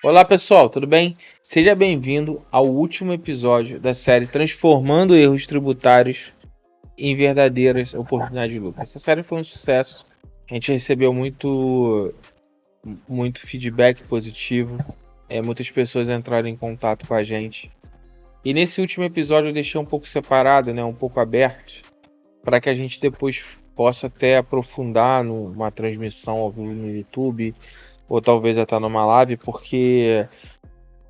Olá pessoal, tudo bem? Seja bem-vindo ao último episódio da série Transformando Erros Tributários em Verdadeiras Oportunidades de Lucro. Essa série foi um sucesso, a gente recebeu muito feedback positivo, muitas pessoas entraram em contato com a gente. E nesse último episódio eu deixei um pouco separado, um pouco aberto, para que a gente depois possa até aprofundar numa transmissão ao vivo no YouTube, ou talvez até numa live, porque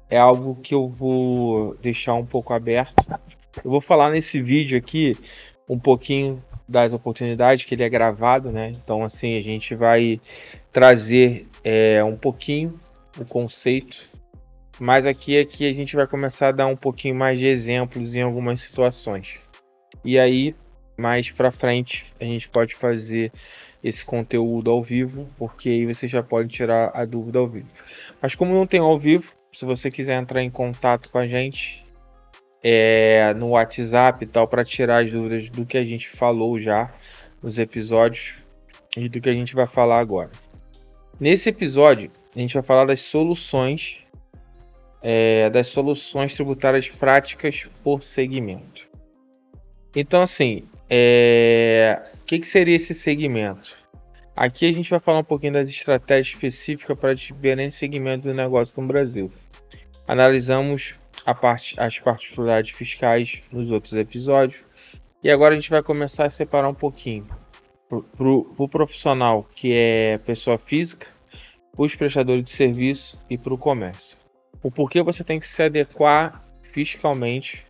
é algo que eu vou deixar um pouco aberto. Eu vou falar nesse vídeo aqui um pouquinho das oportunidades, que ele é gravado, né? Então, assim, a gente vai trazer um pouquinho o conceito, mas aqui a gente vai começar a dar um pouquinho mais de exemplos em algumas situações. E aí, mais para frente, a gente pode fazer esse conteúdo ao vivo, porque aí você já pode tirar a dúvida ao vivo. Mas como não tem ao vivo, se você quiser entrar em contato com a gente no WhatsApp e tal, para tirar as dúvidas do que a gente falou já nos episódios e do que a gente vai falar agora. Nesse episódio, a gente vai falar das soluções tributárias práticas por segmento. Então, assim, o que seria esse segmento? Aqui a gente vai falar um pouquinho das estratégias específicas para diferentes segmentos do negócio no Brasil. Analisamos as particularidades fiscais nos outros episódios. E agora a gente vai começar a separar um pouquinho para o profissional, que é pessoa física, os prestadores de serviço e para o comércio. O porquê você tem que se adequar fiscalmente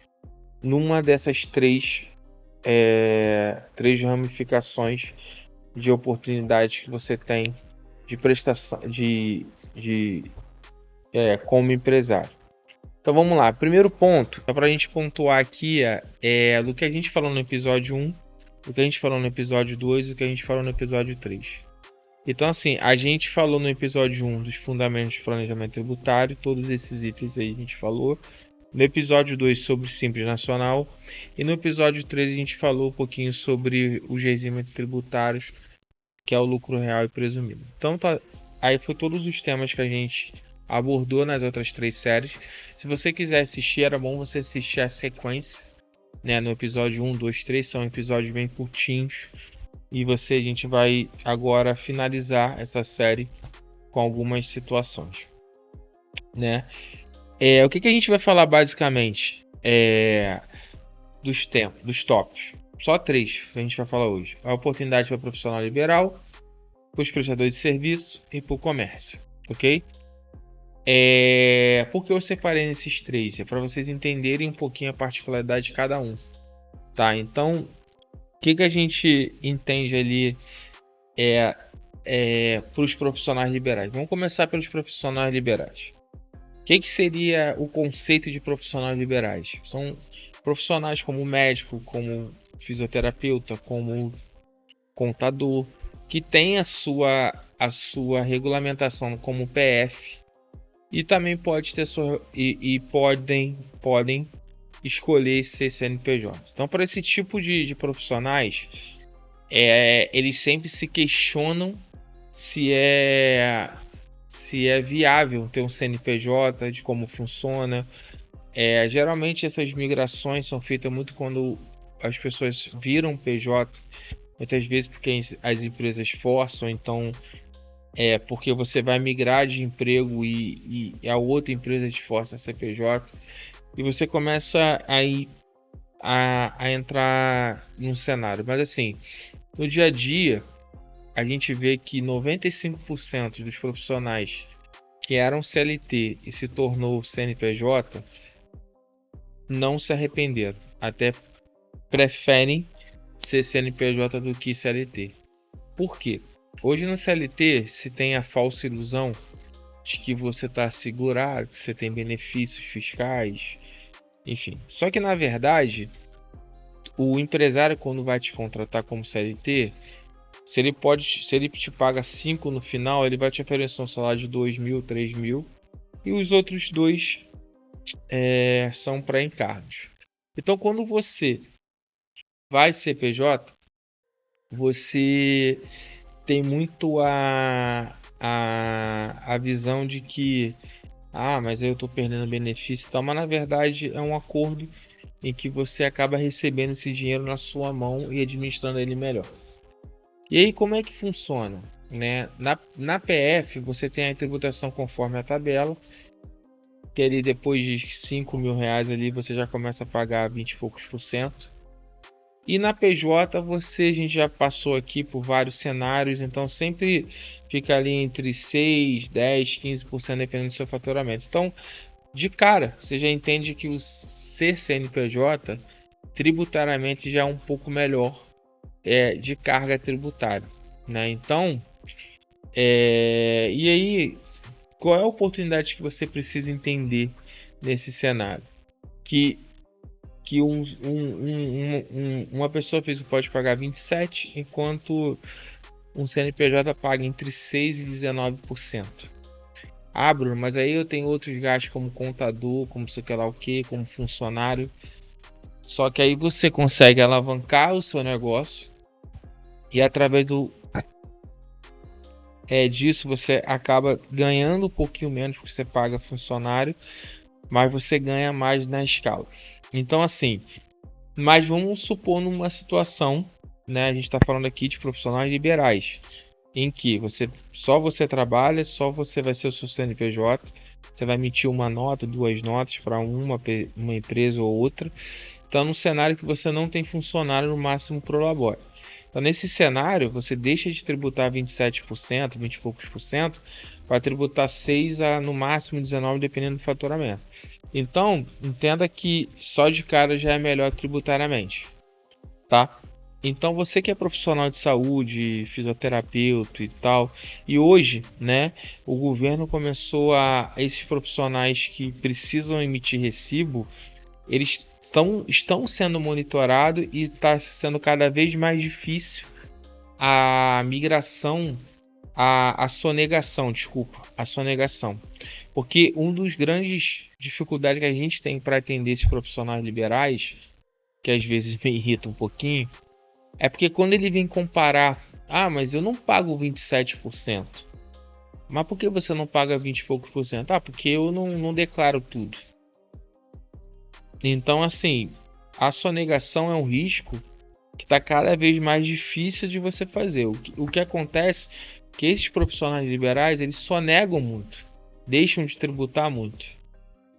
numa dessas três ramificações de oportunidades que você tem de prestação como empresário. Então vamos lá, primeiro ponto, para a gente pontuar aqui do que a gente falou no episódio 1, do que a gente falou no episódio 2 e do que a gente falou no episódio 3. Então assim, a gente falou no episódio 1 dos fundamentos de planejamento tributário, todos esses itens aí a gente falou. No episódio 2 sobre Simples Nacional e no episódio 3 a gente falou um pouquinho sobre os regimes tributários, que é o lucro real e presumido. Então aí foi todos os temas que a gente abordou nas outras três séries. Se você quiser assistir, era bom você assistir a sequência, né? No episódio 1, 2, 3 são episódios bem curtinhos. E a gente vai agora finalizar essa série com algumas situações, né? O que a gente vai falar basicamente dos tópicos. Só três que a gente vai falar hoje. A oportunidade para profissional liberal, para os prestadores de serviço e para o comércio, ok? Por que eu separei nesses três? É para vocês entenderem um pouquinho a particularidade de cada um, tá? Então, o que a gente entende ali para os profissionais liberais? Vamos começar pelos profissionais liberais. O que seria o conceito de profissionais liberais? São profissionais como médico, como fisioterapeuta, como contador, que tem a sua regulamentação como PF e também pode ter podem escolher ser CNPJ. Então, para esse tipo de profissionais, eles sempre se questionam se é viável ter um CNPJ, de como funciona. Geralmente essas migrações são feitas muito quando as pessoas viram PJ, muitas vezes porque as empresas forçam, então porque você vai migrar de emprego e a outra empresa te força a CPJ e você começa a entrar num cenário. Mas assim, no dia a dia, a gente vê que 95% dos profissionais que eram CLT e se tornou CNPJ não se arrependeram, até preferem ser CNPJ do que CLT. Por quê? Hoje no CLT se tem a falsa ilusão de que você está segurado, que você tem benefícios fiscais, enfim. Só que na verdade, o empresário, quando vai te contratar como CLT, se ele te paga 5 no final, ele vai te oferecer um salário de 2 mil, 3 mil, e os outros 2 são para encargos. Então, quando você vai ser PJ, você tem muito a visão de que Ah, mas aí eu tô perdendo benefício e tal, mas na verdade é um acordo em que você acaba recebendo esse dinheiro na sua mão e administrando ele melhor. E aí como é que funciona? Né? Na PF você tem a tributação conforme a tabela, que ali depois de R$ 5.000 ali você já começa a pagar 20 e poucos por cento. E na PJ a gente já passou aqui por vários cenários, então sempre fica ali entre 6, 10, 15% dependendo do seu faturamento. Então, de cara, você já entende que o ser CNPJ tributariamente já é um pouco melhor de carga tributária, né? Então, e aí, qual é a oportunidade que você precisa entender nesse cenário? Que uma pessoa física pode pagar 27, enquanto um CNPJ paga entre 6 e 19%. Ah, Bruno, mas aí eu tenho outros gastos como contador, como sei lá o que, como funcionário. Só que aí você consegue alavancar o seu negócio e através disso você acaba ganhando um pouquinho menos porque você paga funcionário, mas você ganha mais na escala. Então assim, mas vamos supor numa situação, né? A gente está falando aqui de profissionais liberais, em que você trabalha, só você vai ser o seu CNPJ, você vai emitir uma nota, duas notas para uma empresa ou outra. Então, num cenário que você não tem funcionário no máximo pro labore. Então, nesse cenário, você deixa de tributar 27%, 20 e poucos por cento, para tributar 6 a no máximo 19, dependendo do faturamento. Então, entenda que só de cara já é melhor tributariamente, tá? Então, você que é profissional de saúde, fisioterapeuta e tal, e hoje, né, o governo começou esses profissionais que precisam emitir recibo, eles estão sendo monitorados e está sendo cada vez mais difícil a migração, a sonegação, desculpa, a sonegação. Porque um dos grandes dificuldades que a gente tem para atender esses profissionais liberais, que às vezes me irrita um pouquinho, é porque quando ele vem comparar, ah, mas eu não pago 27%. Mas por que você não paga 20 e poucos por cento? Ah, porque eu não declaro tudo. Então, assim, a sonegação é um risco que está cada vez mais difícil de você fazer. O que acontece é que esses profissionais liberais, eles sonegam muito, deixam de tributar muito.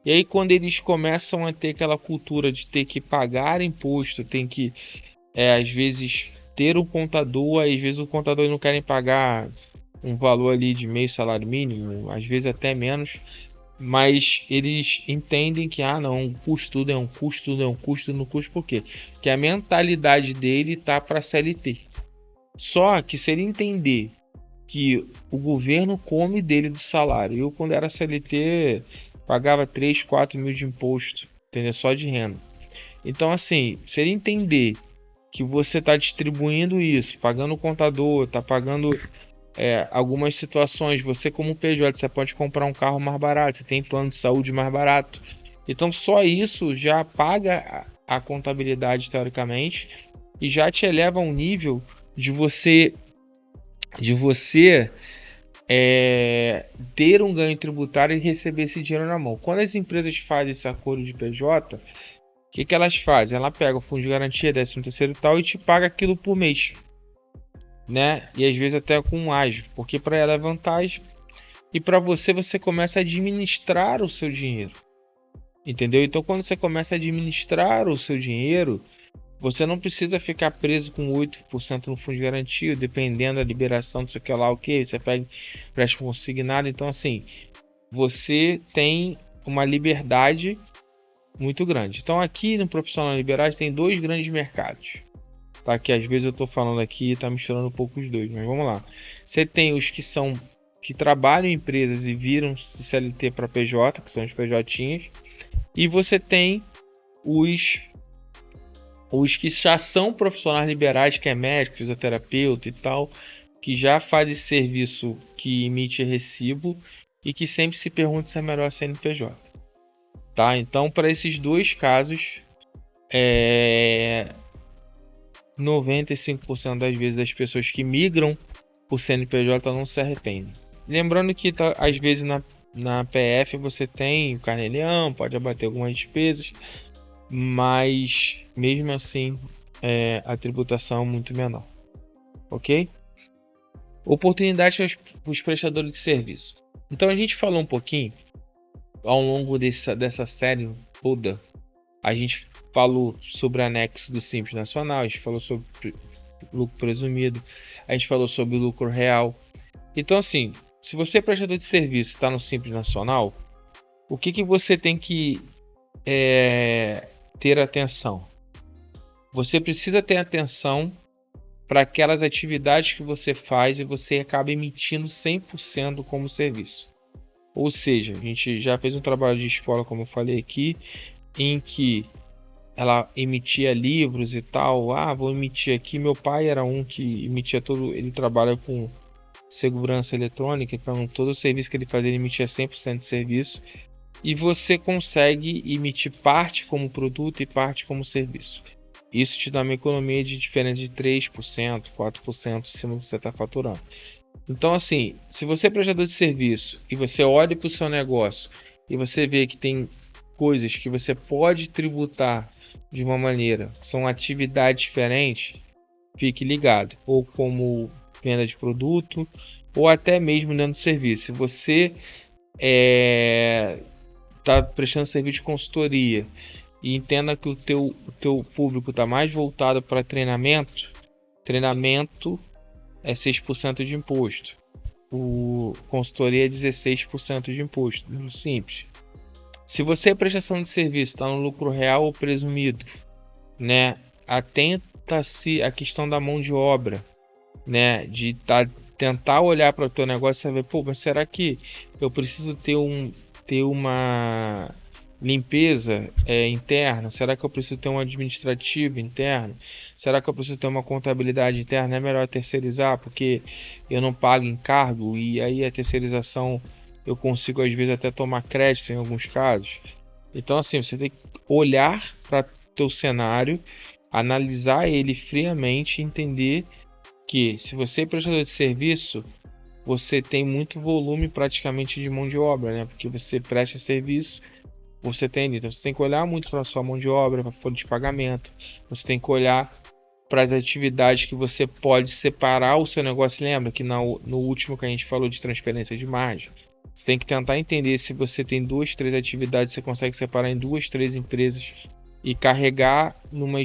E aí, quando eles começam a ter aquela cultura de ter que pagar imposto, tem que, às vezes, ter um contador, às vezes o contador não querem pagar um valor ali de meio salário mínimo, às vezes até menos, mas eles entendem que não, um custo tudo é um custo, tudo é um custo, no custo por quê? Porque a mentalidade dele tá para CLT. Só que se ele entender que o governo come dele do salário, eu quando era CLT pagava 3, 4 mil de imposto, entendeu? Só de renda. Então assim, se ele entender que você está distribuindo isso, pagando o contador, está pagando algumas situações, você como PJ, você pode comprar um carro mais barato, você tem plano de saúde mais barato. Então só isso já paga a contabilidade teoricamente e já te eleva a um nível de você ter um ganho tributário e receber esse dinheiro na mão. Quando as empresas fazem esse acordo de PJ, o que elas fazem? Ela pega o fundo de garantia, 13º e tal, e te paga aquilo por mês, né? E às vezes até com um ágio, porque para ela é vantagem e para você começa a administrar o seu dinheiro, entendeu? Então quando você começa a administrar o seu dinheiro, você não precisa ficar preso com 8% no fundo de garantia, dependendo da liberação, não sei o que lá, o que você pega empréstimo consignado. Então assim, você tem uma liberdade muito grande. Então aqui no Profissional Liberais tem dois grandes mercados, tá? Que às vezes eu estou falando aqui e está misturando um pouco os dois, mas vamos lá. Você tem os que trabalham em empresas e viram de CLT para PJ, que são os PJinhas, e você tem os que já são profissionais liberais, que é médico, fisioterapeuta e tal, que já faz esse serviço, que emite recibo e que sempre se pergunta se é melhor CNPJ, tá? Então, para esses dois casos, 95% das vezes as pessoas que migram por CNPJ não se arrependem. Lembrando que às vezes na PF você tem o carnê-leão, pode abater algumas despesas, mas mesmo assim a tributação é muito menor, ok? Oportunidades para os prestadores de serviço. Então a gente falou um pouquinho ao longo dessa série toda. A gente falou sobre o anexo do Simples Nacional, a gente falou sobre lucro presumido, a gente falou sobre o lucro real. Então, assim, se você é prestador de serviço e está no Simples Nacional, o que você tem que ter atenção? Você precisa ter atenção para aquelas atividades que você faz e você acaba emitindo 100% como serviço. Ou seja, a gente já fez um trabalho de escola, como eu falei aqui, em que ela emitia livros e tal. Vou emitir aqui. Meu pai era um que emitia todo. Ele trabalha com segurança eletrônica, então todo o serviço que ele fazia, ele emitia 100% de serviço. E você consegue emitir parte como produto e parte como serviço. Isso te dá uma economia de diferença de 3%, 4% em cima do que você está faturando. Então, assim, se você é prestador de serviço e você olha para o seu negócio e você vê que tem coisas que você pode tributar de uma maneira, são atividades diferentes, fique ligado. Ou como venda de produto, ou até mesmo dentro do serviço. Se você está prestando serviço de consultoria e entenda que o teu público está mais voltado para treinamento é 6% de imposto. O consultoria é 16% de imposto, simples. Se você é prestação de serviço, está no lucro real ou presumido, né? Atenta-se a questão da mão de obra, né? De tentar olhar para o teu negócio e saber, mas será que eu preciso ter uma limpeza interna? Será que eu preciso ter um administrativo interno? Será que eu preciso ter uma contabilidade interna? É melhor terceirizar porque eu não pago encargo e aí a terceirização eu consigo às vezes até tomar crédito em alguns casos. Então assim, você tem que olhar para teu cenário, analisar ele friamente e entender que se você é prestador de serviço, você tem muito volume praticamente de mão de obra, né? Porque você presta serviço, você tem, então você tem que olhar muito para a sua mão de obra, para a folha de pagamento. Você tem que olhar para as atividades que você pode separar o seu negócio. Lembra que no último que a gente falou de transferência de margem, você tem que tentar entender se você tem 2, 3 atividades, você consegue separar em 2, 3 empresas e carregar numa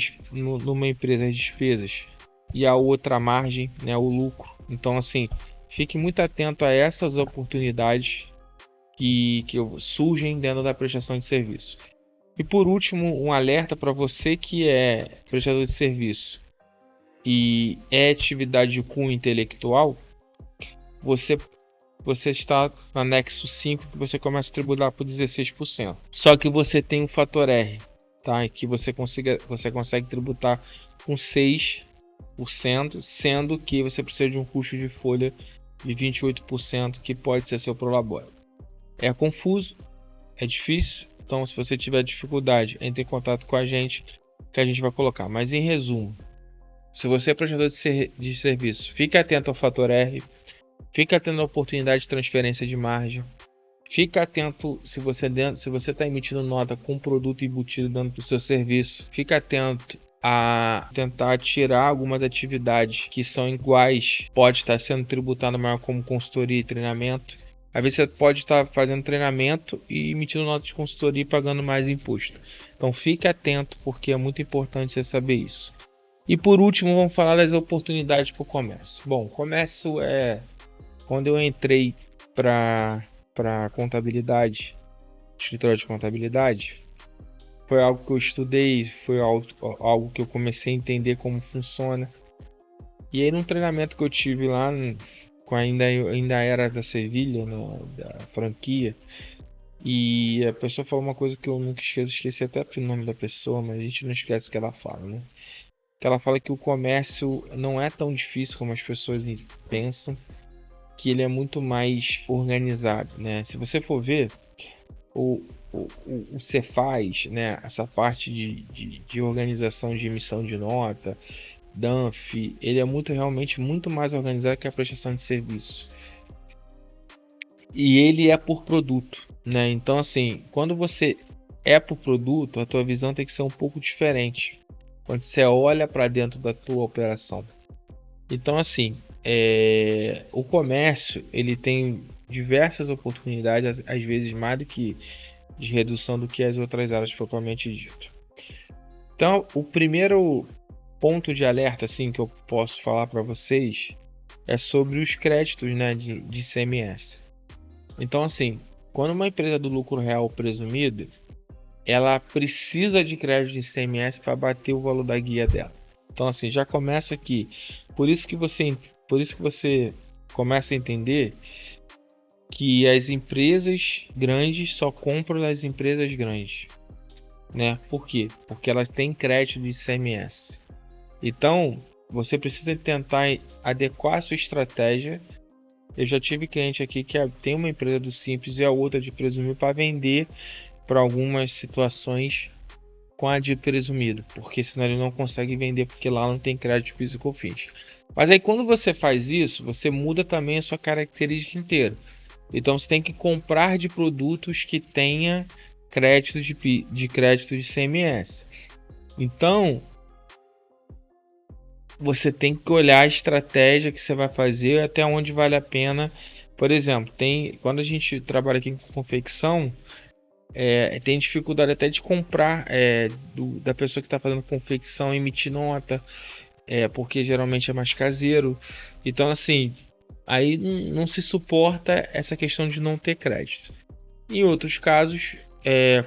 empresa as despesas e a outra margem, né, o lucro. Então, assim, fique muito atento a essas oportunidades que surgem dentro da prestação de serviço. E por último, um alerta para você que é prestador de serviço e é atividade de cunho intelectual, você está no anexo 5 que você começa a tributar por 16%. Só que você tem um fator R, tá? Que você consegue tributar com 6%, sendo que você precisa de um custo de folha de 28%, que pode ser seu prolabore. É confuso, é difícil, então se você tiver dificuldade, entre em contato com a gente, que a gente vai colocar. Mas em resumo, se você é prestador de serviço, fique atento ao fator R, fique atento à oportunidade de transferência de margem, fique atento se você está emitindo nota com produto embutido dentro do seu serviço, fique atento a tentar tirar algumas atividades que são iguais, pode estar sendo tributado maior como consultoria e treinamento. Às vezes você pode estar fazendo treinamento e emitindo nota de consultoria e pagando mais imposto. Então fique atento porque é muito importante você saber isso. E por último, vamos falar das oportunidades para o comércio. Bom, comércio quando eu entrei para contabilidade, escritório de contabilidade, foi algo que eu estudei, foi algo que eu comecei a entender como funciona. E aí no treinamento que eu tive lá, ainda era da Sevilha, né, da franquia, e a pessoa falou uma coisa que eu nunca esqueci até o nome da pessoa, mas a gente não esquece o que ela fala, né? Que ela fala que o comércio não é tão difícil como as pessoas pensam, que ele é muito mais organizado, né? Se você for ver, o Cefaz, né? Essa parte de organização de emissão de nota, DANF, ele é realmente muito mais organizado que a prestação de serviço. e ele é por produto, né? Então, assim, quando você é por produto, a tua visão tem que ser um pouco diferente quando você olha para dentro da tua operação. Então, assim, o comércio ele tem diversas oportunidades, às vezes mais do que de redução do que as outras áreas propriamente dito. Então, o primeiro ponto de alerta assim que eu posso falar para vocês é sobre os créditos, né, de ICMS. Então, assim, quando uma empresa do lucro real presumido, ela precisa de crédito de ICMS para bater o valor da guia dela. Então, assim, já começa aqui. Por isso que você começa a entender que as empresas grandes só compram das empresas grandes, né? Por quê? Porque elas têm crédito de ICMS. Então, você precisa tentar adequar a sua estratégia. Eu já tive cliente aqui que tem uma empresa do Simples e a outra de presumido para vender para algumas situações com a de presumido, porque senão ele não consegue vender porque lá não tem crédito PIS/COFINS. Mas aí quando você faz isso, você muda também a sua característica inteira. Então você tem que comprar de produtos que tenha crédito de crédito de ICMS. Então você tem que olhar a estratégia que você vai fazer até onde vale a pena. Por exemplo, quando a gente trabalha aqui com confecção, tem dificuldade até de comprar da pessoa que está fazendo confecção emitir nota, porque geralmente é mais caseiro. Então, assim, aí não se suporta essa questão de não ter crédito. Em outros casos,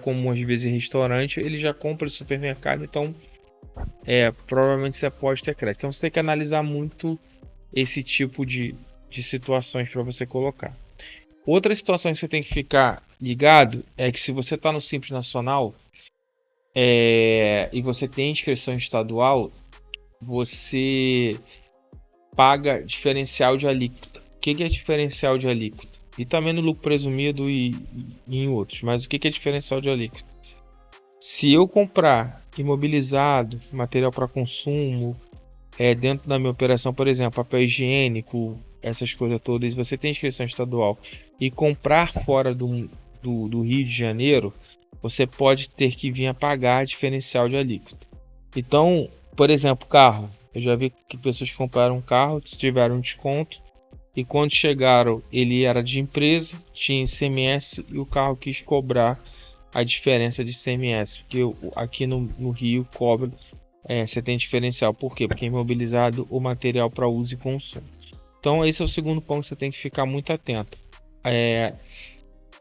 como às vezes em restaurante, ele já compra de supermercado, então provavelmente você pode ter crédito. Então você tem que analisar muito esse tipo de situações para você colocar. Outra situação que você tem que ficar ligado é que se você está no Simples Nacional e você tem inscrição estadual, você paga diferencial de alíquota. O que é diferencial de alíquota? E também no lucro presumido e em outros. Mas o que é diferencial de alíquota? Se eu comprar imobilizado, material para consumo, dentro da minha operação, por exemplo, papel higiênico, essas coisas todas, você tem inscrição estadual e comprar fora do Rio de Janeiro, você pode ter que vir a pagar diferencial de alíquota. Então, por exemplo, carro. Eu já vi que pessoas que compraram um carro tiveram um desconto e quando chegaram ele era de empresa, tinha ICMS e o carro quis cobrar a diferença de ICMS, porque aqui no Rio cobra, você tem diferencial. Por quê? Porque é imobilizado o material para uso e consumo. Então esse é o segundo ponto que você tem que ficar muito atento.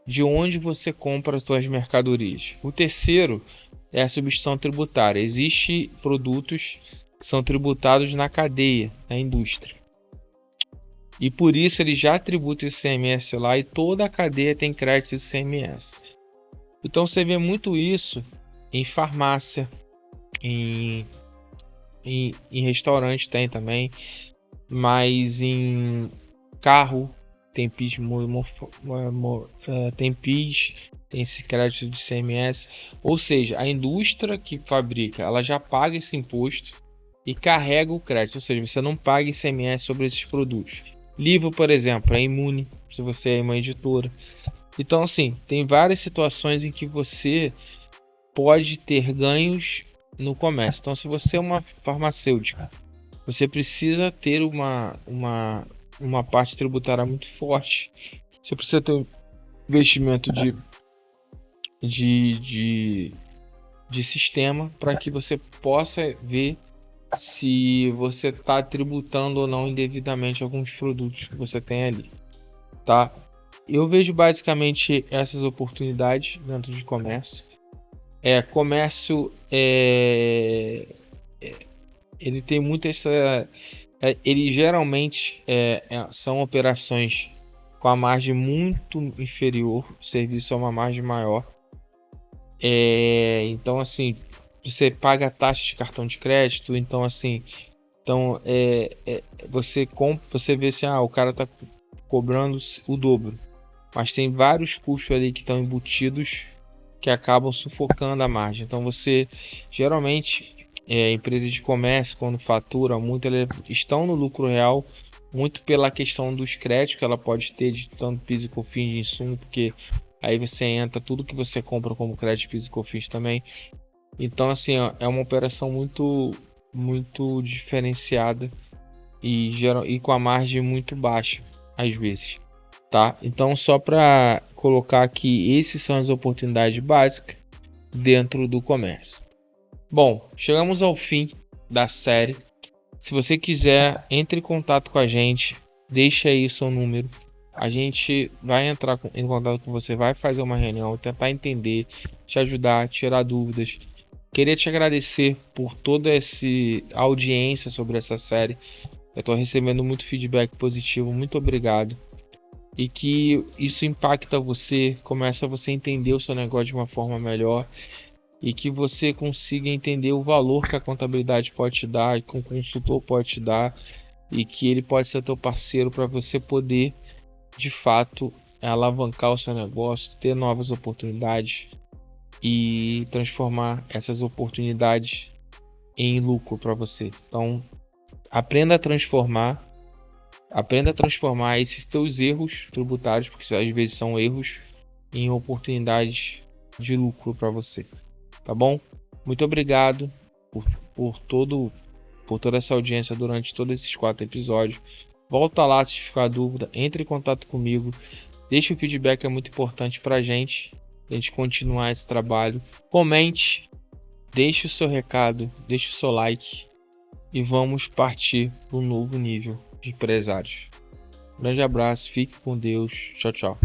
De onde você compra as suas mercadorias. O terceiro é a substituição tributária. Existem produtos que são tributados na cadeia, na indústria. E por isso ele já tributa ICMS lá e toda a cadeia tem crédito de ICMS. Então você vê muito isso em farmácia, em restaurante tem também, mas em carro tem PIS, tem esse crédito de ICMS. Ou seja, a indústria que fabrica, ela já paga esse imposto e carrega o crédito, ou seja, você não paga ICMS sobre esses produtos. Livro, por exemplo, é imune se você é uma editora. Então, assim, tem várias situações em que você pode ter ganhos no comércio. Então, se você é uma farmacêutica, você precisa ter uma parte tributária muito forte. Você precisa ter um investimento de sistema para que você possa ver se você está tributando ou não indevidamente alguns produtos que você tem ali, tá? Eu vejo basicamente essas oportunidades dentro de comércio. Comércio ele tem muita essa, ele geralmente são operações com a margem muito inferior, o serviço é uma margem maior. Então assim, você paga a taxa de cartão de crédito, então assim, você vê assim, o cara está cobrando o dobro, mas tem vários custos ali que estão embutidos que acabam sufocando a margem. Então você geralmente empresas de comércio, quando faturam muito, elas estão no lucro real muito pela questão dos créditos que ela pode ter de tanto PIS e COFINS de insumo, porque aí você entra tudo que você compra como crédito PIS e COFINS também. Então assim, ó, é uma operação muito diferenciada e com a margem muito baixa às vezes, tá? Então só para colocar aqui, esses são as oportunidades básicas dentro do comércio. Bom, chegamos ao fim da série. Se você quiser, entre em contato com a gente, deixa aí o seu número. A gente vai entrar em contato com você, vai fazer uma reunião, tentar entender, te ajudar, tirar dúvidas. Queria te agradecer por toda essa audiência sobre essa série. Eu estou recebendo muito feedback positivo, muito obrigado. E que isso impacta você, começa você a entender o seu negócio de uma forma melhor e que você consiga entender o valor que a contabilidade pode te dar, que um consultor pode te dar e que ele pode ser teu parceiro para você poder, de fato, alavancar o seu negócio, ter novas oportunidades e transformar essas oportunidades em lucro para você. Então, aprenda a transformar esses teus erros tributários, porque às vezes são erros, em oportunidades de lucro para você. Tá bom? Muito obrigado por toda essa audiência durante todos esses 4 episódios. Volta lá se ficar dúvida, entre em contato comigo, deixa o feedback, é muito importante pra gente, a gente continuar esse trabalho. Comente, deixe o seu recado, deixe o seu like e vamos partir para um novo nível de empresários. Grande abraço, fique com Deus, tchau, tchau.